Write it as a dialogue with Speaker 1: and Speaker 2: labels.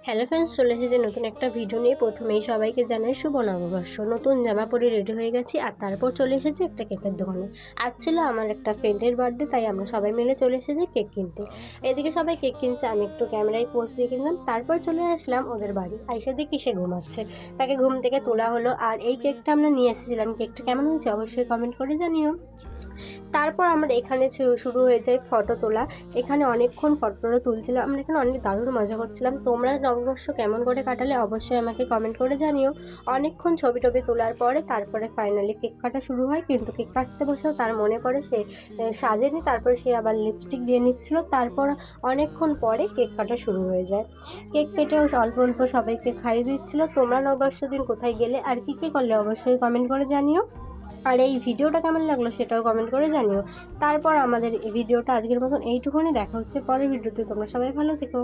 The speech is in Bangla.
Speaker 1: হ্যালো ফ্রেন্ডস, চলে এসেছে নতুন একটা ভিডিও নিয়ে। প্রথমেই সবাইকে জানাই শুভ নববর্ষ। নতুন জামা পরে রেডি হয়ে গেছি, আর তারপর চলে এসেছি একটা কেকের দোকানে। আজ ছিল আমার একটা ফ্রেন্ডের বার্থডে, তাই আমরা সবাই মিলে চলে এসেছি কেক কিনতে। এদিকে সবাই কেক কিনছে, আমি একটু ক্যামেরায় পোজ দিয়ে কিনলাম। তারপর চলে আসলাম ওদের বাড়ি। আইসা দেখি সে ঘুমাচ্ছে, তাকে ঘুম থেকে তোলা হলো। আর এই কেকটা আমরা নিয়ে এসেছিলাম। কেকটা কেমন হয়েছে অবশ্যই কমেন্ট করে জানিও। তারপর আমরা এখানে শুরু হয়ে যায় ফটো তোলা। এখানে অনেকক্ষণ ফটো তুলছিলাম আমরা, এখানে অনেক দারুণ মজা করছিলাম। তোমরা নববর্ষ কেমন করে কাটালে অবশ্যই আমাকে কমেন্ট করে জানিও। অনেকক্ষণ ছবি টবি তোলার পরে তারপরে ফাইনালি কেক কাটা শুরু হয়। কিন্তু কেক কাটতে বসেও তার মনে পড়ে সে সাজেনি, তারপরে সে আবার লিপস্টিক দিয়ে নিচ্ছিল। তারপর অনেকক্ষণ পরে কেক কাটা শুরু হয়ে যায়। কেক কেটেও অল্প অল্প সবাইকে খাইয়ে দিচ্ছিল। তোমরা নববর্ষ দিন কোথায় গেলে আর কী কী করলে অবশ্যই কমেন্ট করে জানিও। আর এই ভিডিওটা কেমন লাগলো সেটাও কমেন্ট করে জানিও। তারপর আমাদের এই ভিডিওটা আজকের মতন এইটুকুনি। দেখা হচ্ছে পরের ভিডিওতে। তোমরা সবাই ভালো থেকো।